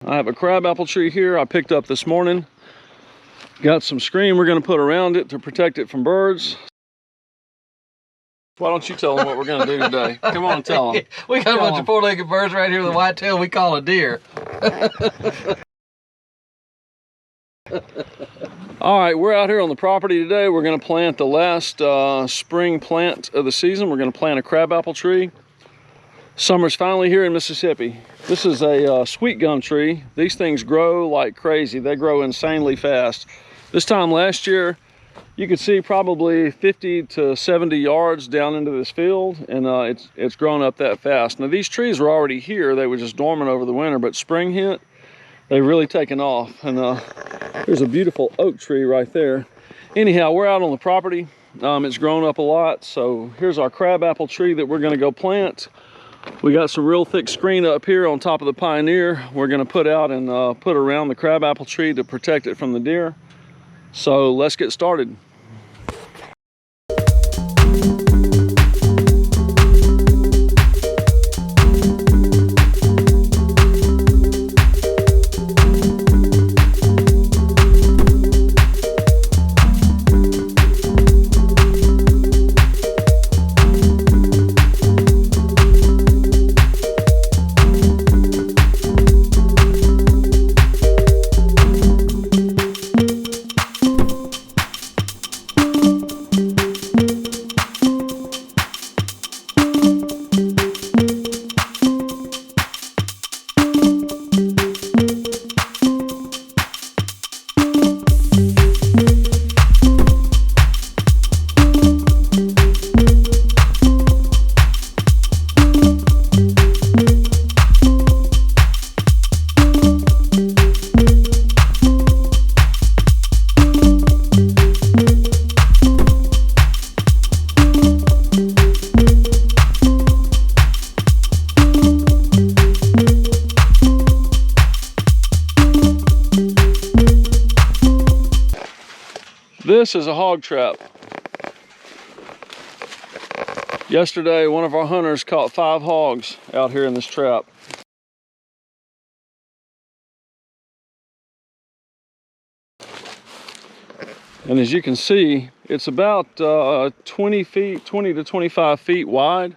I have a crabapple tree here I picked up this morning. Got some screen we're going to put around it to protect it from birds. Why don't you tell them what we're going to do today? Come on and tell them. We got a bunch of four-legged birds right here with a white tail we call a deer. All right, we're out here on the property today. We're going to plant the last spring plant of the season. We're going to plant a crabapple tree. Summer's finally here in Mississippi. This is a sweet gum tree. These things grow like crazy. They grow insanely fast. This time last year, you could see probably 50 to 70 yards down into this field, and it's grown up that fast. Now, these trees were already here. They were just dormant over the winter, but spring hit, they've really taken off. And there's a beautiful oak tree right there. Anyhow, we're out on the property. It's grown up a lot. So here's our crabapple tree that we're going to go plant. We got some real thick screen up here on top of the Pioneer. We're going to put out and put around the crabapple tree to protect it from the deer. So let's get started. This is a hog trap. Yesterday, one of our hunters caught 5 hogs out here in this trap. And as you can see, it's about 20 to 25 feet wide.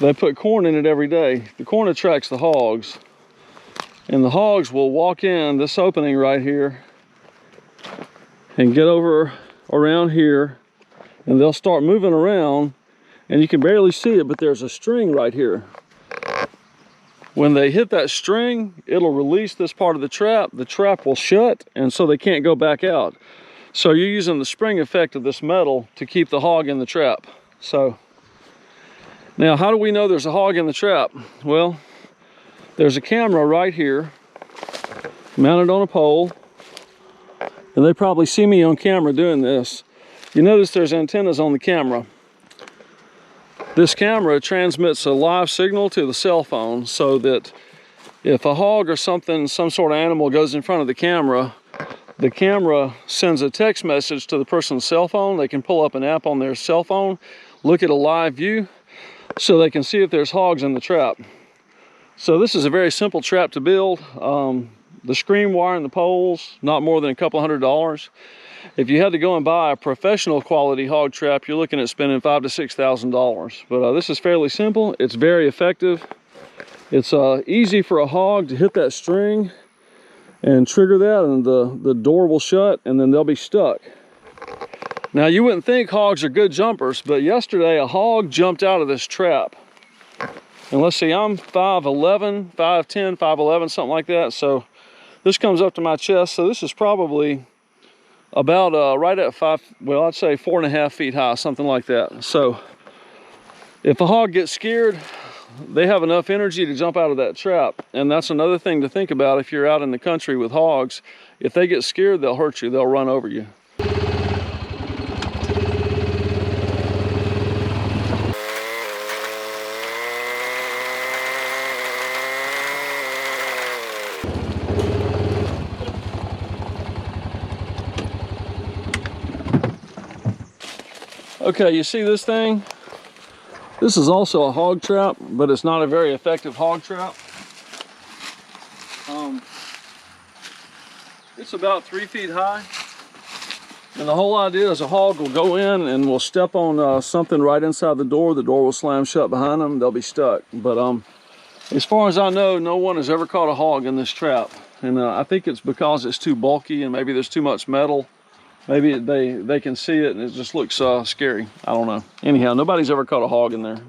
They put corn in it every day. The corn attracts the hogs. And the hogs will walk in this opening right here and get over around here, and they'll start moving around, and you can barely see it, but there's a string right here. When they hit that string, it'll release this part of the trap will shut, and so they can't go back out. So you're using the spring effect of this metal to keep the hog in the trap. So now, how do we know there's a hog in the trap? Well, there's a camera right here mounted on a pole. And they probably see me on camera doing this. You notice there's antennas on the camera. This camera transmits a live signal to the cell phone so that if a hog or something, some sort of animal goes in front of the camera sends a text message to the person's cell phone. They can pull up an app on their cell phone, look at a live view, so they can see if there's hogs in the trap. So this is a very simple trap to build. The screen wire and the poles, not more than a couple $100. If you had to go and buy a professional quality hog trap, you're looking at spending $5,000 to $6,000. But this is fairly simple. It's very effective. It's easy for a hog to hit that string and trigger that, and the door will shut, and then they'll be stuck. Now, you wouldn't think hogs are good jumpers, but yesterday a hog jumped out of this trap. And let's see, I'm 5'11", 5'10", 5'11", something like that. So this comes up to my chest, so this is probably about right at I'd say 4.5 feet high, something like that. So if a hog gets scared, they have enough energy to jump out of that trap. And that's another thing to think about if you're out in the country with hogs. If they get scared, they'll hurt you, they'll run over you. Okay, you see this thing? This is also a hog trap, but it's not a very effective hog trap. it's about 3 feet high. And the whole idea is a hog will go in and will step on something right inside the door. The door will slam shut behind them. They'll be stuck. But as far as I know, no one has ever caught a hog in this trap. And I think it's because it's too bulky and maybe there's too much metal. Maybe they can see it and it just looks scary. I don't know. Anyhow, nobody's ever caught a hog in there.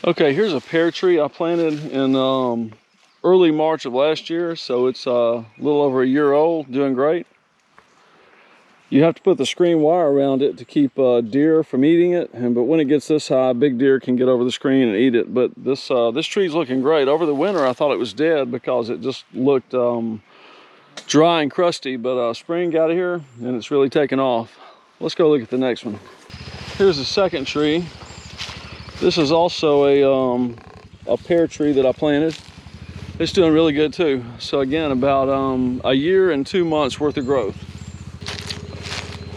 Okay, here's a pear tree I planted in early March of last year, so it's a little over a year old, doing great. You have to put the screen wire around it to keep deer from eating it, but when it gets this high, big deer can get over the screen and eat it. But this tree's looking great. Over the winter, I thought it was dead because it just looked dry and crusty, but spring got here and it's really taken off. Let's go look at the next one. Here's the second tree. This is also a pear tree that I planted. It's doing really good too. So again, about a year and 2 months worth of growth.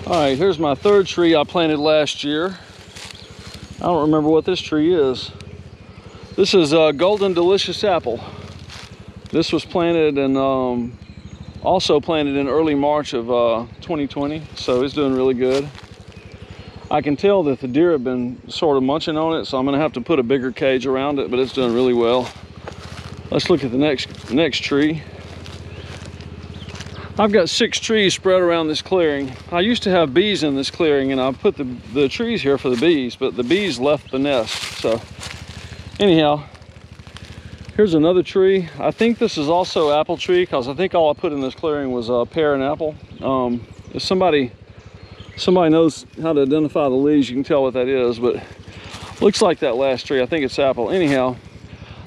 All right, here's my third tree I planted last year. I don't remember what this tree is. This is a golden delicious apple. This was planted and also planted in early March of 2020. So it's doing really good. I can tell that the deer have been sort of munching on it, so I'm gonna have to put a bigger cage around it, but it's doing really well. Let's look at the next tree. I've got 6 trees spread around this clearing. I used to have bees in this clearing and I put the trees here for the bees, but the bees left the nest. So anyhow, here's another tree. I think this is also apple tree because I think all I put in this clearing was pear and apple. If somebody knows how to identify the leaves, you can tell what that is, but looks like that last tree. I think it's apple. Anyhow,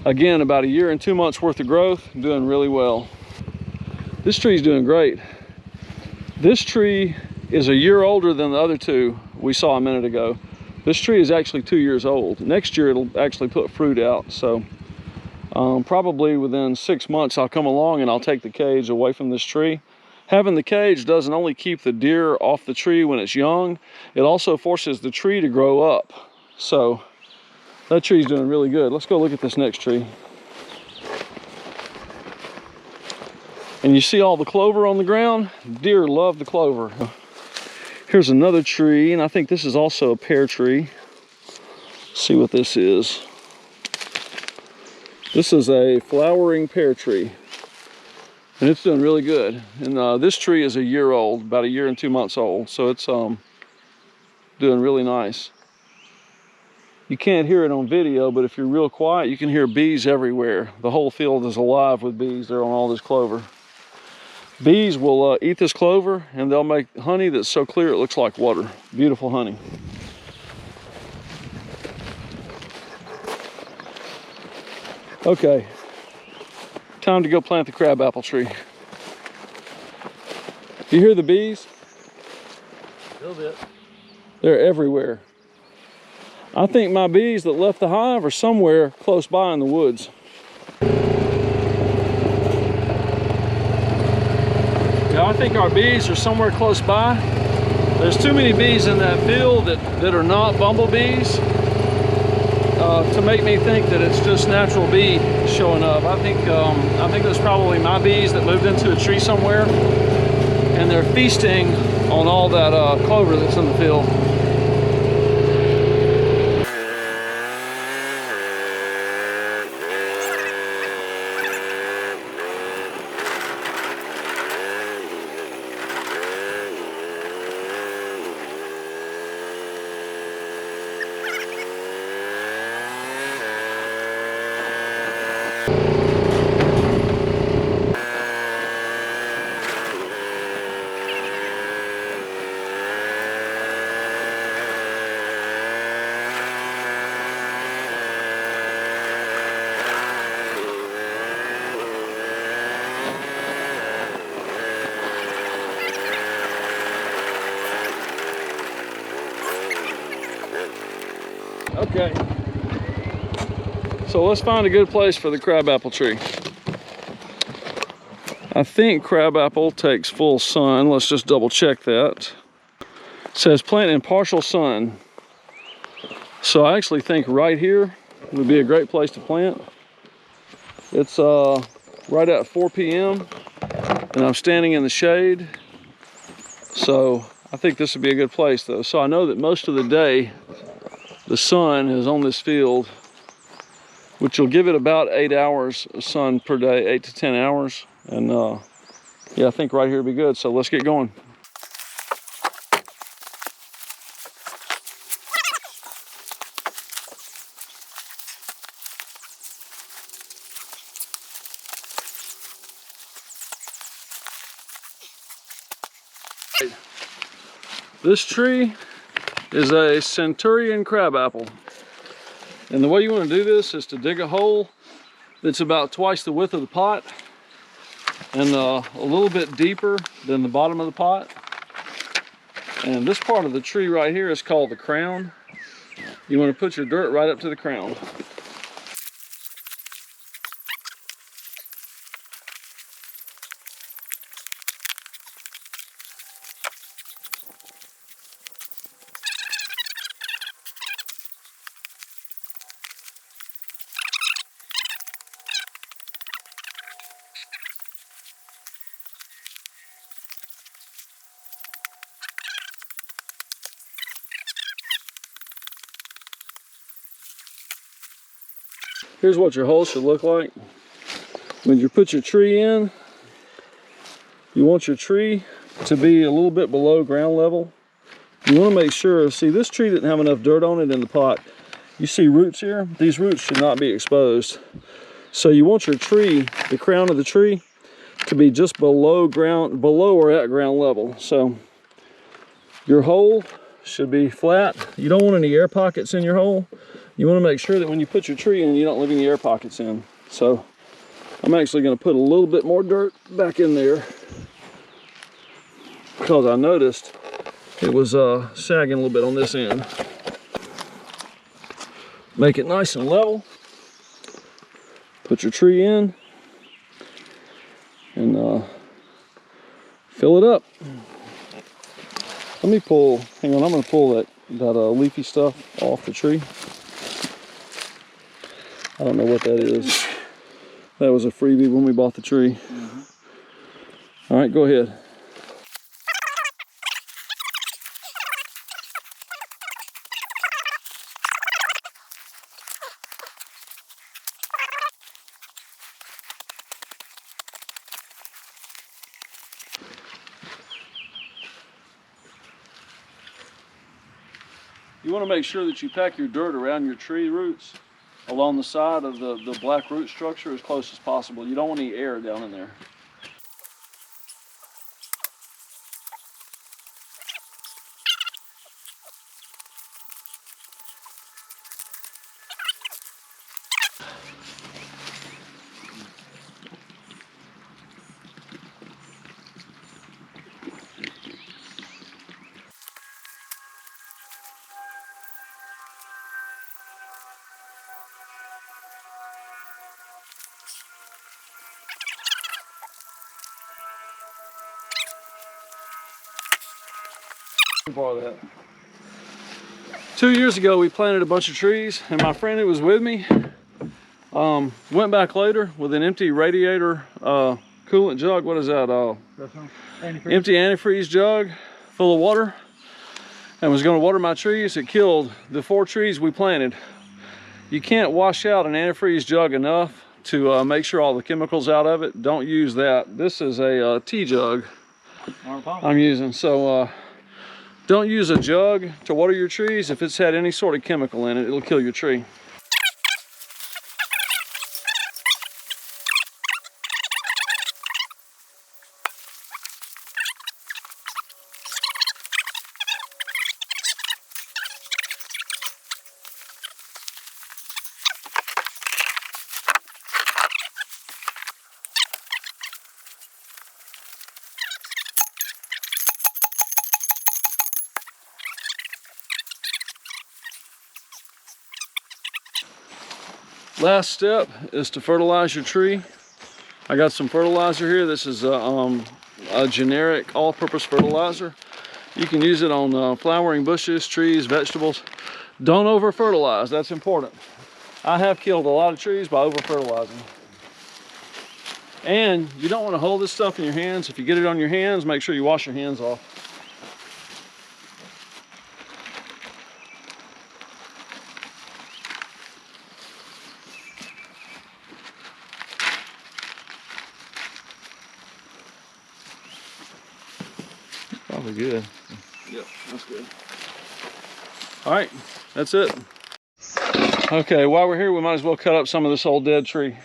again, about a year and 2 months worth of growth, doing really well. This tree's doing great. This tree is a year older than the other two we saw a minute ago. This tree is actually 2 years old. Next year it'll actually put fruit out, so probably within 6 months I'll come along and I'll take the cage away from this tree. Having the cage doesn't only keep the deer off the tree when it's young, it also forces the tree to grow up. So that tree's doing really good. Let's go look at this next tree. And you see all the clover on the ground? Deer love the clover. Here's another tree, and I think this is also a pear tree. Let's see what this is. This is a flowering pear tree. And it's doing really good. And this tree is a year old, about a year and 2 months old. So it's doing really nice. You can't hear it on video, but if you're real quiet, you can hear bees everywhere. The whole field is alive with bees. They're on all this clover. Bees will eat this clover and they'll make honey that's so clear it looks like water. Beautiful honey. Okay. Time to go plant the crabapple tree. You hear the bees? A little bit. They're everywhere. I think my bees that left the hive are somewhere close by in the woods. Yeah, I think our bees are somewhere close by. There's too many bees in that field that are not bumblebees to make me think that it's just natural bee showing up. I think there's probably my bees that moved into a tree somewhere and they're feasting on all that clover that's in the field. Okay, so let's find a good place for the crabapple tree. I think crabapple takes full sun. Let's just double check that. It says plant in partial sun. So I actually think right here would be a great place to plant. It's right at 4 p.m. and I'm standing in the shade. So I think this would be a good place though. So I know that most of the day the sun is on this field, which will give it about 8 hours of sun per day, 8 to 10 hours. And yeah, I think right here would be good. So let's get going. This tree is a centurion crabapple. And the way you want to do this is to dig a hole that's about twice the width of the pot and a little bit deeper than the bottom of the pot. And this part of the tree right here is called the crown. You want to put your dirt right up to the crown. Here's what your hole should look like. When you put your tree in, you want your tree to be a little bit below ground level. You want to make sure, see, this tree didn't have enough dirt on it in the pot. You see roots here? These roots should not be exposed. So you want your tree, the crown of the tree, to be just below or at ground level. So your hole should be flat. You don't want any air pockets in your hole. You want to make sure that when you put your tree in, you don't leave any air pockets in. So I'm actually going to put a little bit more dirt back in there because I noticed it was sagging a little bit on this end. Make it nice and level. Put your tree in and fill it up. Let me pull, hang on, I'm going to pull that leafy stuff off the tree. I don't know what that is. That was a freebie when we bought the tree. All right, go ahead. You want to make sure that you pack your dirt around your tree roots along the side of the black root structure as close as possible. You don't want any air down in there. Part of that. 2 years ago we planted a bunch of trees and my friend who was with me went back later with an empty radiator coolant jug. What is that? Antifreeze. Empty antifreeze jug full of water and was going to water my trees. It killed the 4 trees we planted. You can't wash out an antifreeze jug enough to make sure all the chemicals out of it. Don't use that. This is a tea jug I'm using. So don't use a jug to water your trees. If it's had any sort of chemical in it, it'll kill your tree. Last step is to fertilize your tree. I got some fertilizer here. This is a generic all-purpose fertilizer. You can use it on flowering bushes, trees, vegetables. Don't over-fertilize, that's important. I have killed a lot of trees by over-fertilizing. And you don't want to hold this stuff in your hands. If you get it on your hands, make sure you wash your hands off. Probably good. Yep, that's good. All right, that's it. Okay, while we're here, we might as well cut up some of this old dead tree.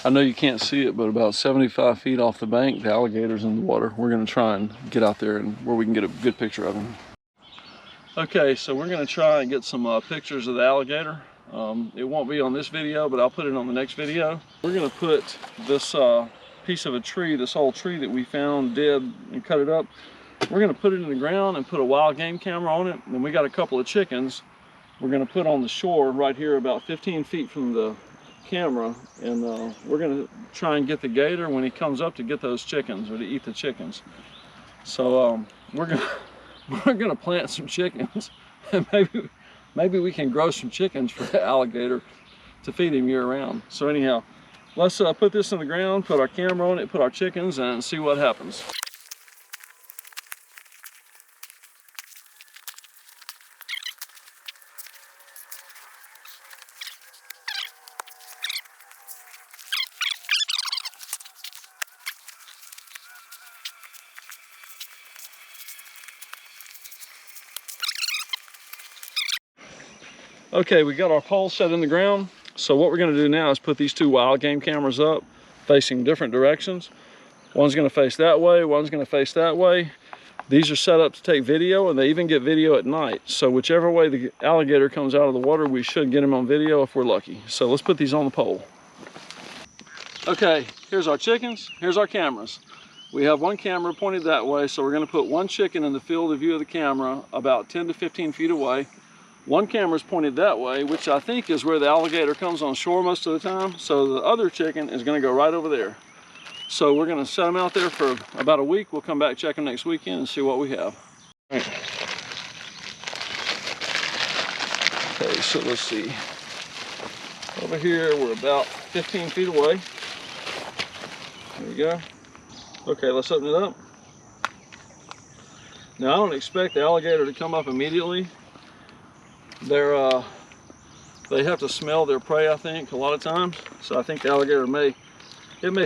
I know you can't see it, but about 75 feet off the bank, the alligator's in the water. We're gonna try and get out there and where we can get a good picture of him. Okay, so we're gonna try and get some pictures of the alligator. It won't be on this video, but I'll put it on the next video. We're gonna put this piece of a tree, this old tree that we found dead and cut it up. We're gonna put it in the ground and put a wild game camera on it. And then we got a couple of chickens we're gonna put on the shore right here about 15 feet from the camera, and we're gonna try and get the gator when he comes up to get those chickens or to eat the chickens. So we're gonna plant some chickens, and maybe we can grow some chickens for the alligator to feed him year round. So anyhow, let's put this in the ground, put our camera on it, put our chickens, and see what happens. Okay, we got our pole set in the ground. So what we're gonna do now is put these two wild game cameras up facing different directions. One's gonna face that way, one's gonna face that way. These are set up to take video, and they even get video at night. So whichever way the alligator comes out of the water, we should get him on video if we're lucky. So let's put these on the pole. Okay, here's our chickens, here's our cameras. We have one camera pointed that way, so we're gonna put one chicken in the field of view of the camera about 10 to 15 feet away. One camera's pointed that way, which I think is where the alligator comes on shore most of the time. So the other chicken is gonna go right over there. So we're gonna set them out there for about a week. We'll come back, check them next weekend, and see what we have. Okay, so let's see. Over here, we're about 15 feet away. There we go. Okay, let's open it up. Now I don't expect the alligator to come up immediately. They have to smell their prey, I think, a lot of times. So I think the alligator may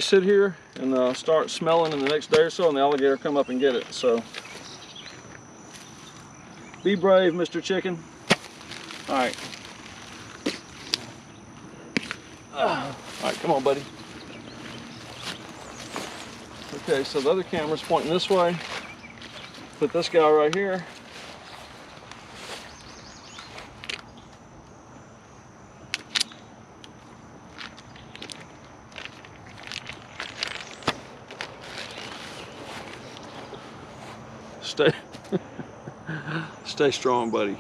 sit here and start smelling in the next day or so, and the alligator come up and get it. So be brave, Mr. Chicken. All right. All right, come on, buddy. Okay, so the other camera's pointing this way. Put this guy right here. Stay strong, buddy.